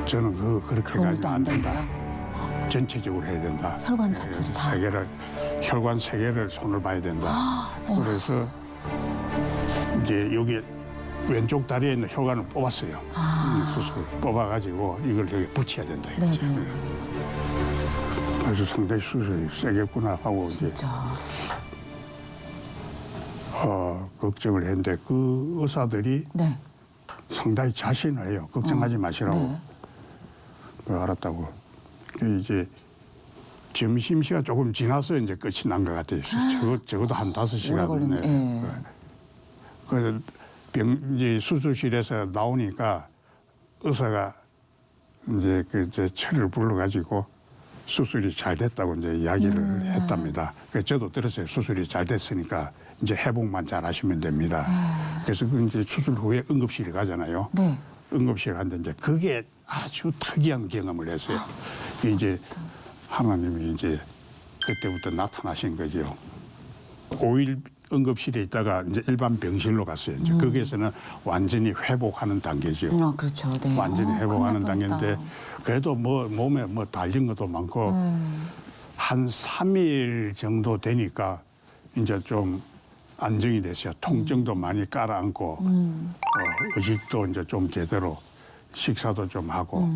저는 그렇게 그것도 가지면 안 안 된다. 된다요? 전체적으로 해야 된다. 혈관 자체를 다? 혈관 세 개를 손을 봐야 된다. 그래서 이제 여기 왼쪽 다리에 있는 혈관을 뽑았어요. 수술 뽑아가지고 이걸 여기 붙여야 된다. 이거지. 네네. 그래서 상당히 수술이 세겠구나 하고 이제 진짜. 걱정을 했는데 그 의사들이 네. 상당히 자신을 해요. 걱정하지 마시라고. 네. 알았다고. 이제 점심시간 조금 지나서 이제 끝이 난 것 같아요. 적어도 한 5시간. 오래 걸리네. 예. 그래서 이제 수술실에서 나오니까 의사가 이제 철을 불러가지고 수술이 잘 됐다고 이제 이야기를 했답니다. 그래서 저도 들었어요. 수술이 잘 됐으니까 이제 회복만 잘 하시면 됩니다. 그래서 그 이제 수술 후에 응급실에 가잖아요. 네. 응급실 갔는데 이제 그게 아주 특이한 경험을 했어요. 이제 하나님이 이제 그때부터 나타나신 거죠. 5일 응급실에 있다가 이제 일반 병실로 갔어요. 이제 거기에서는 완전히 회복하는 단계죠. 그렇죠. 네. 완전히 회복하는 큰일 날 단계인데 그래도 뭐 몸에 뭐 달린 것도 많고 한 3일 정도 되니까 이제 좀 안정이 됐어요. 통증도 많이 깔아앉고 의식도 이제 좀 제대로 식사도 좀 하고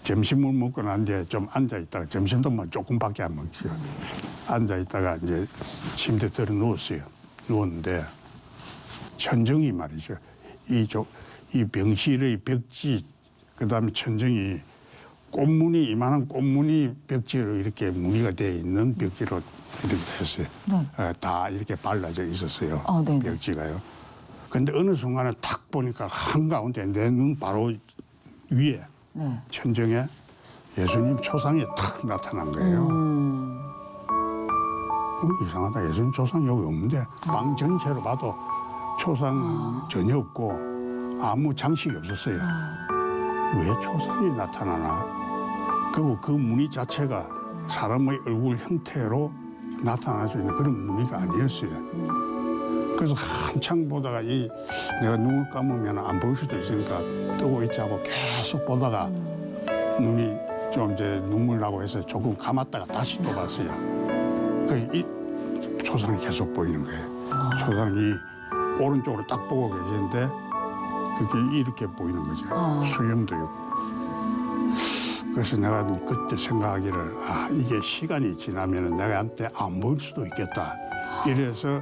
점심을 먹고 난 뒤에 좀 앉아 있다가 점심도 뭐 조금밖에 안 먹죠. 앉아 있다가 이제 침대 들어 누웠어요. 누웠는데 천정이 말이죠. 이 병실의 벽지 그다음에 천정이 꽃무늬 이만한 꽃무늬 벽지로 이렇게 무늬가 되어 있는 벽지로 이렇게 됐어요. 네. 다 이렇게 발라져 있었어요. 네네. 벽지가요. 근데 어느 순간에 탁 보니까 한가운데 내 눈 바로 위에 네. 천정에 예수님 초상이 탁 나타난 거예요. 이상하다. 예수님 초상 여기 없는데 방 전체로 봐도 초상 전혀 없고 아무 장식이 없었어요. 왜 초상이 나타나나 그리고 그 무늬 자체가 사람의 얼굴 형태로 나타날 수 있는 그런 무늬가 아니었어요. 그래서 한창 보다가 내가 눈을 감으면 안 보일 수도 있으니까 뜨고 있지 하고 계속 보다가 눈이 좀 이제 눈물 나고 해서 조금 감았다가 다시 또 봤어요. 이 초상이 계속 보이는 거예요. 초상이 오른쪽으로 딱 보고 계시는데 그렇게 이렇게 보이는 거죠. 수염도 있고. 그래서 내가 그때 생각하기를 이게 시간이 지나면 내가한테 안 보일 수도 있겠다. 이래서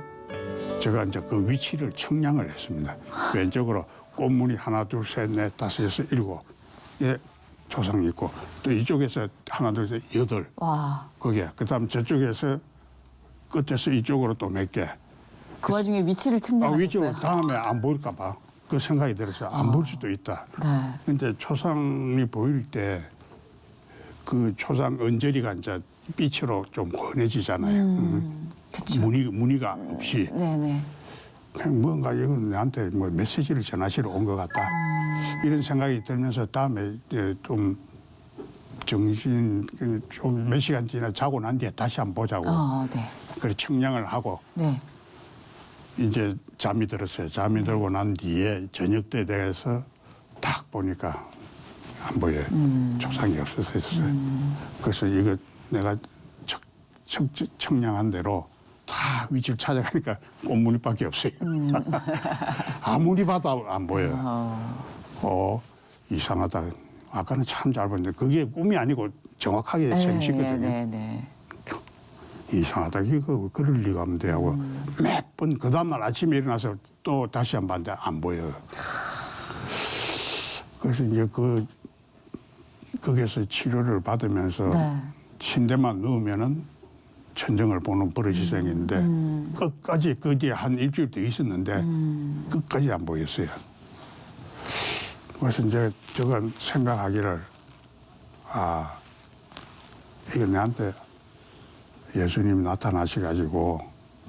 제가 이제 그 위치를 청량을 했습니다. 왼쪽으로 꽃무늬 하나, 둘, 셋, 넷, 다섯, 여섯, 일곱. 예, 조상이 있고 또 이쪽에서 하나, 둘, 셋, 여덟. 와. 그게 그다음 저쪽에서 끝에서 이쪽으로 또 몇 개. 그 와중에 위치를 측량하셨어요. 위쪽으로 다음에 안 보일까 봐. 그 생각이 들어서 안 보일 수도 있다. 네. 근데 초상이 보일 때 그 초상 언저리가 이제 빛으로 좀 환해지잖아요. 그쵸. 무늬가 없이. 네네. 그냥 뭔가 이건 나한테 뭐 메시지를 전하시러 온 것 같다. 이런 생각이 들면서 다음에 이제 좀 정신 좀 몇 시간 지나 자고 난 뒤에 다시 한번 보자고. 네. 그래 청량을 하고 네. 이제 잠이 들었어요. 잠이 들고 난 뒤에 저녁 때 돼서 딱 보니까 안 보여요. 초상이 없어서 있어요. 그래서 이거 내가 청량한 대로 다 위치를 찾아가니까 꽃무늬밖에 없어요. 아무리 봐도 안 보여요. 이상하다. 아까는 참 잘 보는데 그게 꿈이 아니고 정확하게 생시거든요. 네. 이상하다. 이거 그럴 리가 없는데 하고 몇 번 그 다음날 아침에 일어나서 또 다시 한 번 봤는데 안 보여요. 그래서 이제 거기서 치료를 받으면서 네. 침대만 누우면은 천정을 보는 버릇이 생겼는데 끝까지 그 뒤에 한 일주일 더 있었는데 끝까지 안 보였어요. 그래서 이제 제가 생각하기를 이거 내한테 예수님이 나타나셔가지고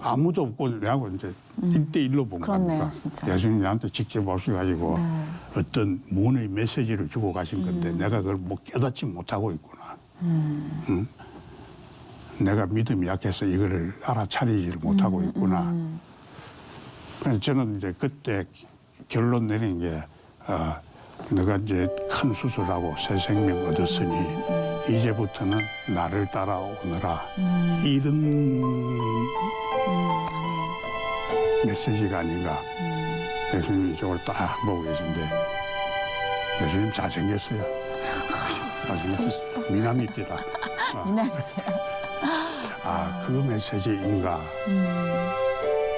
아무도 없고 내하고 이제 1대1로 본 그렇네요, 거니까 진짜. 예수님이 나한테 직접 오셔가지고 네. 어떤 문의 메시지를 주고 가신 건데 내가 그걸 뭐 깨닫지 못하고 있구나. 응? 내가 믿음이 약해서 이거를 알아차리지를 못하고 있구나. 그래서 저는 이제 그때 결론 내린 게 내가 이제 큰 수술하고 새 생명 얻었으니 이제부터는 나를 따라오너라. 이런 메시지가 아닌가. 예수님이 이쪽을 딱 보고 계신데 예수님 잘생겼어요. 잘생겼어요. 미남이띠다. 미남이세요. 그 메시지인가.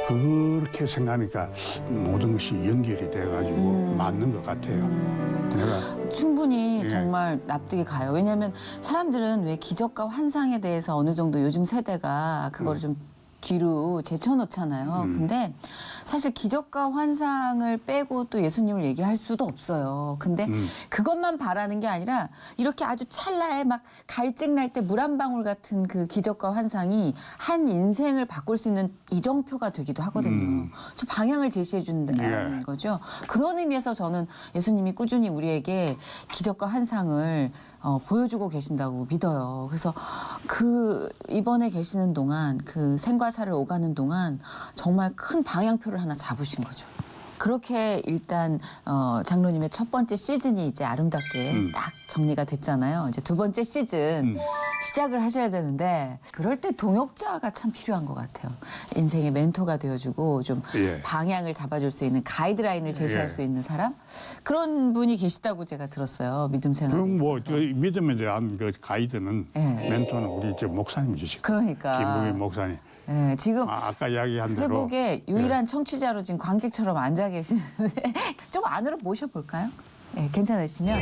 그렇게 생각하니까 모든 것이 연결이 돼가지고 맞는 것 같아요. 내가 충분히 예. 정말 납득이 가요. 왜냐하면 사람들은 왜 기적과 환상에 대해서 어느 정도 요즘 세대가 그거를 좀 뒤로 제쳐놓잖아요. 근데 사실 기적과 환상을 빼고 또 예수님을 얘기할 수도 없어요. 근데 그것만 바라는 게 아니라 이렇게 아주 찰나에 막 갈증 날 때 물 한 방울 같은 그 기적과 환상이 한 인생을 바꿀 수 있는 이정표가 되기도 하거든요. 저 방향을 제시해 준다는 예. 거죠. 그런 의미에서 저는 예수님이 꾸준히 우리에게 기적과 환상을 보여주고 계신다고 믿어요. 그래서 이번에 계시는 동안 그 생과 사를 오가는 동안 정말 큰 방향표를 하나 잡으신 거죠. 그렇게 일단 장로님의 첫 번째 시즌이 이제 아름답게 딱 정리가 됐잖아요. 이제 두 번째 시즌 시작을 하셔야 되는데 그럴 때 동역자가 참 필요한 것 같아요. 인생의 멘토가 되어주고 좀 예. 방향을 잡아줄 수 있는 가이드라인을 제시할 예. 수 있는 사람 그런 분이 계시다고 제가 들었어요. 믿음 생활에 그럼 뭐 있어서. 그 믿음에 대한 그 가이드는 예. 멘토는 우리 목사님이 주시고 그러니까. 김부기 목사님. 네, 지금 아까 이야기한 대로 회복의 유일한 청취자로 지금 관객처럼 앉아 계시는데 좀 안으로 모셔볼까요? 네, 괜찮으시면.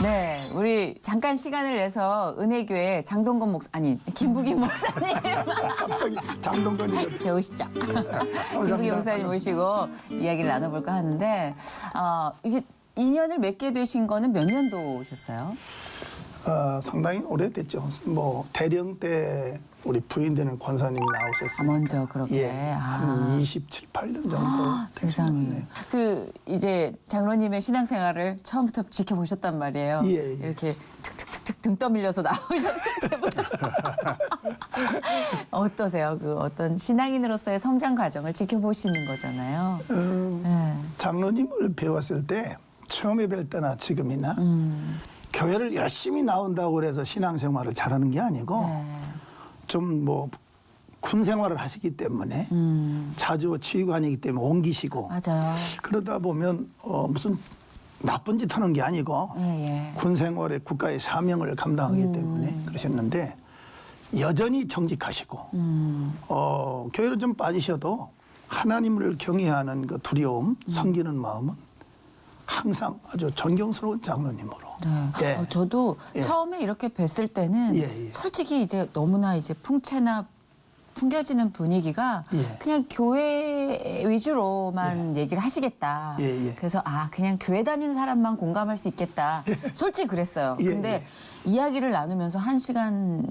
네, 우리 잠깐 시간을 내서 은혜교회 장동건 김부기 목사님 갑자기 장동건이 배우시죠? 김부기 목사님 모시고 이야기를 나눠볼까 하는데 이게 인연을 맺게 되신 거는 몇 년도셨어요? 상당히 오래됐죠. 뭐 대령 때 우리 부인 되는 권사님이 나오셨어요. 먼저 그렇게. 예, 한 27, 8년 정도. 세상에. 네. 그 이제 장로님의 신앙생활을 처음부터 지켜보셨단 말이에요. 예, 예. 이렇게 툭툭툭툭 등 떠밀려서 나오셨을 때보다 어떠세요? 그 어떤 신앙인으로서의 성장 과정을 지켜보시는 거잖아요. 네. 장로님을 배웠을 때 처음에 뵐 때나 지금이나 교회를 열심히 나온다고 그래서 신앙생활을 잘하는 게 아니고 네. 좀 뭐 군 생활을 하시기 때문에 자주 치유관이기 때문에 옮기시고 맞아요. 그러다 보면 무슨 나쁜 짓 하는 게 아니고 예, 예. 군 생활에 국가의 사명을 감당하기 때문에 그러셨는데 여전히 정직하시고 교회로 좀 빠지셔도 하나님을 경외하는 그 두려움, 섬기는 마음은 항상 아주 존경스러운 장로님으로. 네. 예. 저도 예. 처음에 이렇게 뵀을 때는 예, 예. 솔직히 이제 너무나 이제 풍채나 풍겨지는 분위기가 예. 그냥 교회 위주로만 얘기를 하시겠다. 예, 예. 그래서 그냥 교회 다니는 사람만 공감할 수 있겠다. 솔직히 그랬어요. 예, 근데 이야기를 나누면서 1시간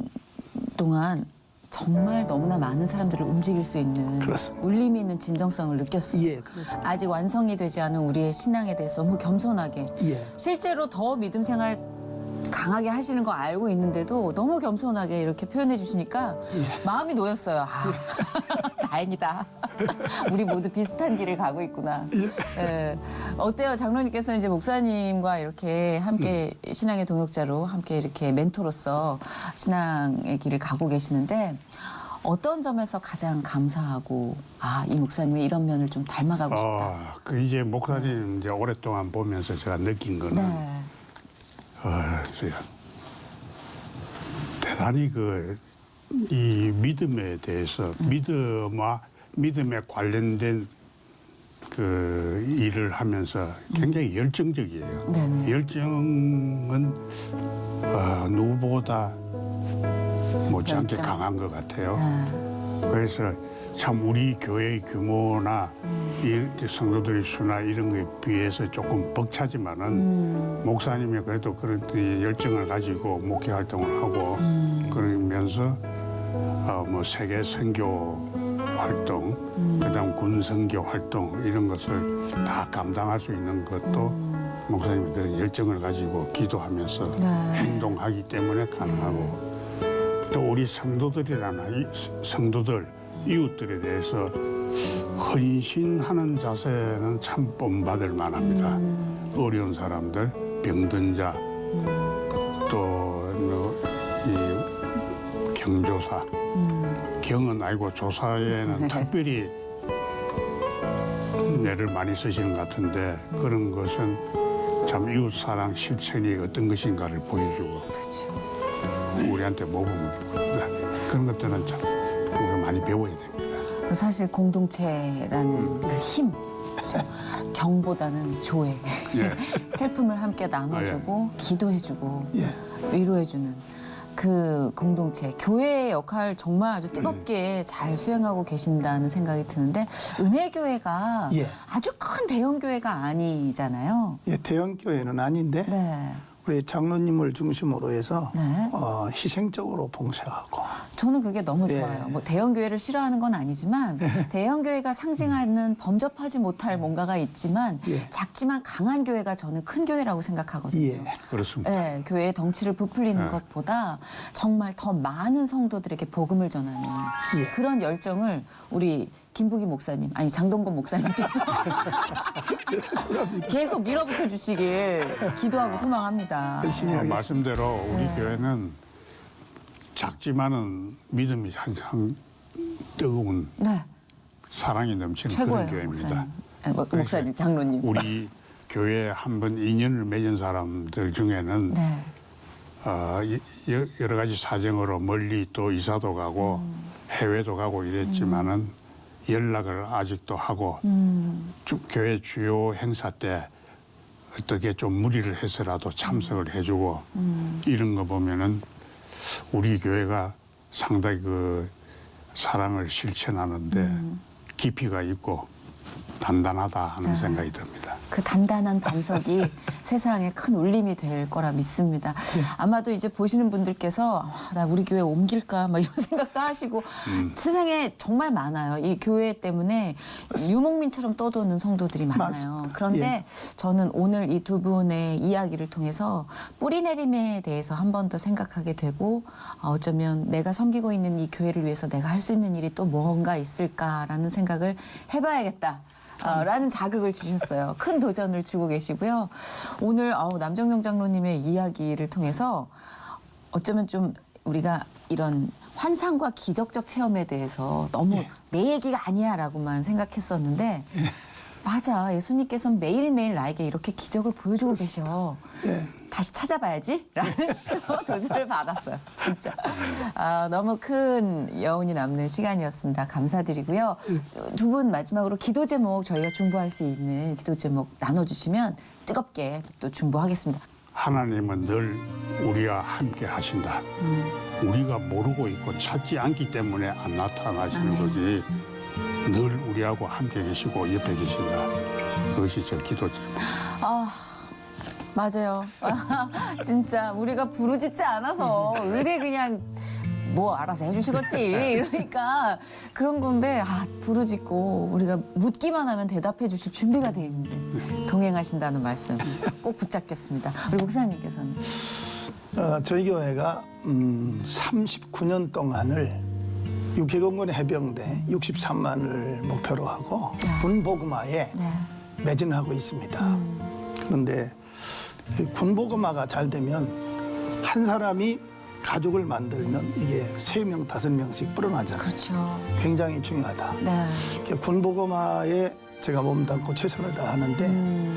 동안 정말 너무나 많은 사람들을 움직일 수 있는 그렇습니다. 울림이 있는 진정성을 느꼈어요. 예, 그렇습니다. 아직 완성이 되지 않은 우리의 신앙에 대해서 너무 겸손하게 예. 실제로 더 믿음 생활 강하게 하시는 거 알고 있는데도 너무 겸손하게 이렇게 표현해 주시니까 예. 마음이 놓였어요. 다행이다. 우리 모두 비슷한 길을 가고 있구나. 예. 어때요? 장로님께서는 이제 목사님과 이렇게 함께 신앙의 동역자로 함께 이렇게 멘토로서 신앙의 길을 가고 계시는데 어떤 점에서 가장 감사하고 이 목사님의 이런 면을 좀 닮아가고 싶다. 그 이제 목사님 이제 오랫동안 보면서 제가 느낀 거는 네. 제가 대단히 이 믿음에 대해서 믿음에 관련된 그 일을 하면서 굉장히 열정적이에요. 네네. 열정은 누구보다 못지않게 열정. 강한 것 같아요. 네. 그래서 참 우리 교회의 규모나 이 성도들의 수나 이런 거에 비해서 조금 벅차지만은 목사님이 그래도 그런 열정을 가지고 목회 활동을 하고 그러면서 뭐 세계 선교 활동, 그다음 군 선교 활동 이런 것을 다 감당할 수 있는 것도 목사님이 그런 열정을 가지고 기도하면서 네. 행동하기 때문에 가능하고 또 우리 성도들이라나 성도들 이웃들에 대해서 헌신하는 자세는 참 본받을 만합니다. 어려운 사람들, 병든 자, 또 이 경조사, 경은 아니고 조사에는 특별히 애를 많이 쓰시는 것 같은데 그런 것은 참 이웃사랑 실천이 어떤 것인가를 보여주고 우리한테 모범을 보입니다. 그런 것들은 참 우리가 많이 배워야 됩니다. 사실 공동체라는 그 힘, 그렇죠? 경보다는 조회, 예. 슬픔을 함께 나눠주고 기도해주고 예. 위로해주는 그 공동체, 교회의 역할 정말 아주 뜨겁게 잘 수행하고 계신다는 생각이 드는데 은혜교회가 예. 아주 큰 대형교회가 아니잖아요. 예, 대형 교회는 아닌데 네. 우리 장로님을 중심으로 해서 네. 희생적으로 봉사하고 저는 그게 너무 예. 좋아요. 뭐 대형 교회를 싫어하는 건 아니지만 대형 교회가 상징하는 범접하지 못할 뭔가가 있지만 예. 작지만 강한 교회가 저는 큰 교회라고 생각하거든요. 예. 그렇습니다. 네, 교회의 덩치를 부풀리는 네. 것보다 정말 더 많은 성도들에게 복음을 전하는 예. 그런 열정을 우리 김부기 목사님, 아니 장동건 목사님께서 계속 밀어붙여 주시길 기도하고 소망합니다. 열심히 하겠습니다. 말씀대로 우리 교회는 작지만은 믿음이 항상 뜨거운 네, 사랑이 넘치는 그런 최고예요, 교회입니다. 목사님. 아니, 목사님, 장로님. 우리 교회에 한번 인연을 맺은 사람들 중에는 네, 여러 가지 사정으로 멀리 또 이사도 가고 해외도 가고 이랬지만은 연락을 아직도 하고 교회 주요 행사 때 어떻게 좀 무리를 해서라도 참석을 해주고 이런 거 보면은 우리 교회가 상당히 그 사랑을 실천하는데 깊이가 있고 단단하다 하는 네. 생각이 듭니다. 그 단단한 반석이 세상에 큰 울림이 될 거라 믿습니다. 아마도 이제 보시는 분들께서 나 우리 교회 옮길까 막 이런 생각도 하시고 세상에 정말 많아요. 이 교회 때문에 유목민처럼 떠도는 성도들이 많아요. 맞습니다. 그런데 예. 저는 오늘 이 두 분의 이야기를 통해서 뿌리 내림에 대해서 한 번 더 생각하게 되고 어쩌면 내가 섬기고 있는 이 교회를 위해서 내가 할 수 있는 일이 또 뭔가 있을까라는 생각을 해봐야겠다. 라는 자극을 주셨어요. 큰 도전을 주고 계시고요. 오늘 남정명 장로님의 이야기를 통해서 어쩌면 좀 우리가 이런 환상과 기적적 체험에 대해서 너무 내 얘기가 아니야라고만 생각했었는데 맞아. 예수님께서는 매일매일 나에게 이렇게 기적을 보여주고 계셔. 예. 다시 찾아봐야지 라는 도전을 받았어요. 진짜. 너무 큰 여운이 남는 시간이었습니다. 감사드리고요. 두 분 마지막으로 기도 제목 저희가 중보할 수 있는 기도 제목 나눠주시면 뜨겁게 또 중보하겠습니다. 하나님은 늘 우리와 함께 하신다. 우리가 모르고 있고 찾지 않기 때문에 안 나타나시는 거지. 늘 우리하고 함께 계시고 옆에 계신다. 그것이 저 기도 제목. 맞아요. 진짜 우리가 부르짖지 않아서 의뢰 그냥 뭐 알아서 해주시겠지 이러니까 그런 건데 부르짖고 우리가 묻기만 하면 대답해 주실 준비가 돼 있는데 동행하신다는 말씀 꼭 붙잡겠습니다. 우리 목사님께서는 저희 교회가 39년 동안을 육해공군 해병대 63만을 목표로 하고 군복음화에 네. 매진하고 있습니다. 그런데 군복음화가 잘 되면 한 사람이 가족을 만들면 이게 3명, 5명씩 불어나잖아요. 그렇죠. 굉장히 중요하다. 네. 군복음화에 제가 몸담고 최선을 다하는데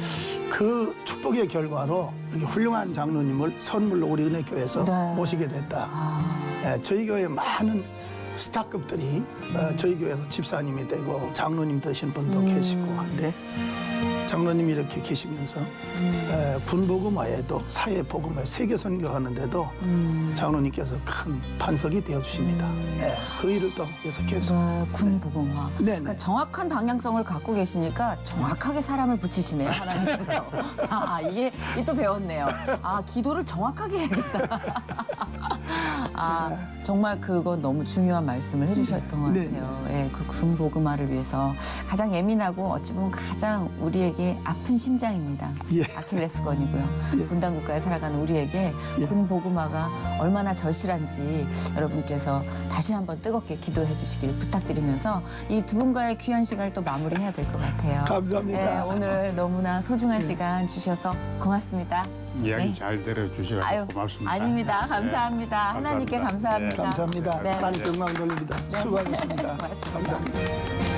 그 축복의 결과로 이렇게 훌륭한 장로님을 선물로 우리 은혜교회에서 네. 모시게 됐다. 저희 교회 많은 스타급들이 저희 교회에서 집사님이 되고 장로님 되신 분도 계시고 한데 장로님이 이렇게 계시면서 군복음화에도 사회복음을 세계 선교하는데도 장로님께서 큰 반석이 되어주십니다. 그 일을 또 계속해서 네, 군복음화. 네네. 그러니까 정확한 방향성을 갖고 계시니까 정확하게 사람을 붙이시네요, 하나님께서. 이게 또 배웠네요. 기도를 정확하게 해야겠다. 정말 그건 너무 중요한 말씀을 해주셨던 것 네. 같아요. 예, 그 군복음화를 위해서 가장 예민하고 어찌 보면 가장 우리에게 아픈 심장입니다. 예. 아킬레스건이고요. 예. 분단 국가에 살아가는 우리에게 예. 군복음화가 얼마나 절실한지 여러분께서 다시 한번 뜨겁게 기도해 주시길 부탁드리면서 이 두 분과의 귀한 시간을 또 마무리해야 될 것 같아요. 감사합니다. 네, 오늘 너무나 소중한 시간 주셔서 고맙습니다. 이야기 네. 잘 들어주셔서 고맙습니다. 아닙니다. 감사합니다. 네, 하나님께 감사합니다. 감사합니다. 네. 하나님 영광 돌립니다. 네. 수고하셨습니다. 고맙습니다. 감사합니다.